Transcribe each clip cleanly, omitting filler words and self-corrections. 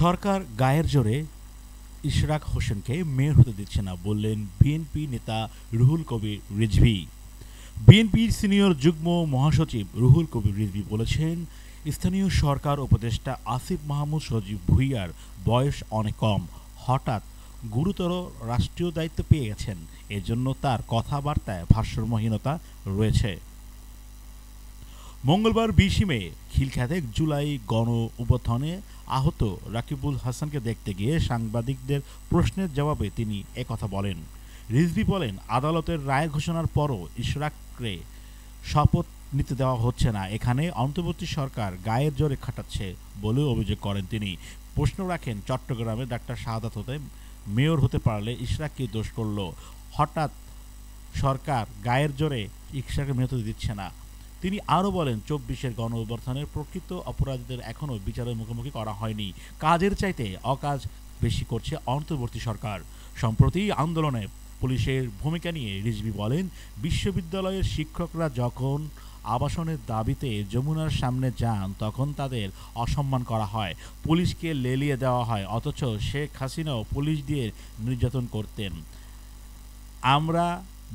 সরকার গায়ের জোরে ইশরাক হোসেনকে মেয়র হতে দিচ্ছে না বললেন বিএনপি নেতা রুহুল কবির রিজভী। বিএনপির সিনিয়র যুগ্ম মহাসচিব রুহুল কবির রিজভী বলেছেন, স্থানীয় সরকার উপদেষ্টা আসিফ মাহমুদ সজীব ভুঁইয়ার বয়স অনেক কম, হঠাৎ গুরুতর রাষ্ট্রীয় দায়িত্ব পেয়ে গেছেন, এজন্য তার কথাবার্তায় ভারসাম্যহীনতা রয়েছে। মঙ্গলবার 20 মে খিলখ্যাতে জুলাই গণ অভ্যুত্থানে আহত রাকিবুল হাসানকে দেখতে গিয়ে সাংবাদিকদের প্রশ্নের জবাবে তিনি একথা বলেন। রিজভী বলেন, আদালতের রায় ঘোষণার পরও ইশরাককে শপথ নিতে দেওয়া হচ্ছে না, এখানে অন্তর্বর্তী সরকার গায়ের জোরে খাটাচ্ছে বলেও অভিযোগ করেন তিনি। প্রশ্ন রাখেন, চট্টগ্রামে ডাক্তার শাহাদাত হতে মেয়র হতে পারলে ইশরাককে দোষ করল, হঠাৎ সরকার গায়ের জোরে ইশরাককে মেয়র হতে দিচ্ছে না। তিনি আরও বলেন, 24-এর গণ অভ্যুত্থানের প্রকৃত অপরাধীদের এখনও বিচারের মুখোমুখি করা হয়নি, কাজের চাইতে অকাজ বেশি করছে অন্তর্বর্তী সরকার। সম্প্রতি আন্দোলনে পুলিশের ভূমিকা নিয়ে রিজভী বলেন, বিশ্ববিদ্যালয়ের শিক্ষকরা যখন আবাসনের দাবিতে যমুনার সামনে যান তখন তাদের অসম্মান করা হয়, পুলিশকে লেলিয়ে দেওয়া হয়, অথচ শেখ হাসিনাও পুলিশ দিয়ে নির্যাতন করতেন। আমরা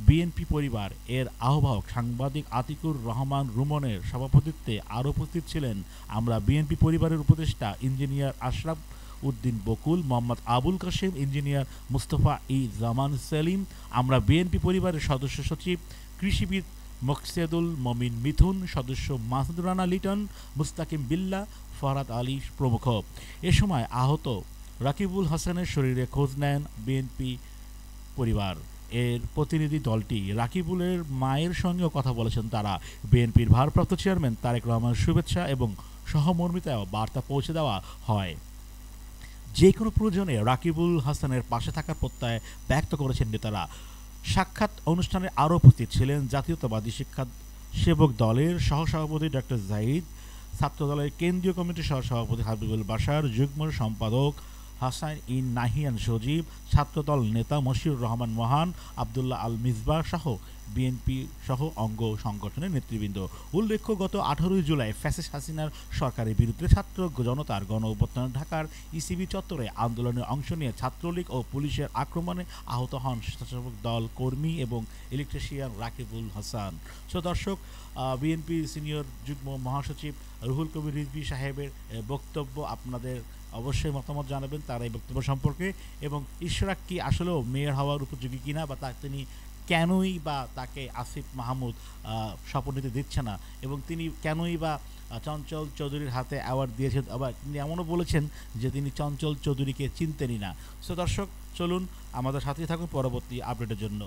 বিএনপি পরিবার এর আহ্বায়ক সাংবাদিক আতিকুর রহমান রুমনের সভাপতিত্বে আরও উপস্থিত ছিলেন আমরা বিএনপি পরিবারের উপদেষ্টা ইঞ্জিনিয়ার আশরাফ উদ্দিন বকুল, মোহাম্মদ আবুল কাশেম, ইঞ্জিনিয়ার মুস্তফা ই জামান সেলিম, আমরা বিএনপি পরিবারের সদস্য সচিব কৃষিবিদ মোকসেদুল মমিন মিথুন, সদস্য মাসুদুর রানা লিটন, মুস্তাকিম বিল্লা, ফরহাদ আলী প্রমুখ। এ সময় আহত রাকিবুল হাসানের শরীরে খোঁজ নেন বিএনপি পরিবার। এর প্রতিনিধি দলটি রাকিবুলের মায়ের সঙ্গেও কথা বলেছেন তারা। বিএনপির ভারপ্রাপ্ত চেয়ারম্যান তারেক রহমানের শুভেচ্ছা এবং সহমর্মিতায় বার্তা পৌঁছে দেওয়া হয়। যে কোনো প্রয়োজনে রাকিবুল হাসানের পাশে থাকার প্রত্যয় ব্যক্ত করেছেন নেতারা। সাক্ষাৎ অনুষ্ঠানে আরও উপস্থিত ছিলেন জাতীয়তাবাদী শিক্ষা সেবক দলের সহসভাপতি ডক্টর জাহিদ, ছাত্রদলের কেন্দ্রীয় কমিটির সহসভাপতি হাবিবুল বাশার, যুগ্ম সম্পাদক হাসান ইন নাহিয়ান সজীব, ছাত্রদল নেতা মশিউর রহমান মহান, আবদুল্লাহ আল মিসবাহ সহ বিএনপি সহ অঙ্গ সংগঠনের নেতৃবৃন্দ। উল্লেখ্য, গত 18 জুলাই ফ্যাসিস্ট হাসিনার সরকারের বিরুদ্ধে ছাত্র জনতার গণ অভ্যুত্থানে ঢাকার ইসিবি চত্বরে আন্দোলনে অংশ নিয়ে ছাত্রলীগ ও পুলিশের আক্রমণে আহত হন স্বেচ্ছাসেবক দল কর্মী এবং ইলেকট্রিশিয়ান রাকিবুল হাসান। দর্শক, বিএনপি সিনিয়র যুগ্ম মহাসচিব রুহুল কবির রিজভী সাহেবের বক্তব্য আপনাদের অবশ্যই মতামত জানাবেন তার এই বক্তব্য সম্পর্কে, এবং ইশরাক কি আসলেও মেয়র হওয়ার উপযোগী কিনা, বা তিনি কেনই বা তাকে আসিফ মাহমুদ শপথ নিতে দিচ্ছে না, এবং তিনি কেনই বা চঞ্চল চৌধুরীর হাতে অ্যাওয়ার্ড দিয়েছেন, আবার তিনি এমনও বলেছেন যে তিনি চঞ্চল চৌধুরীকে চিনতেনই না। দর্শক, চলুন আমাদের সাথে থাকুন পরবর্তী আপডেটের জন্য।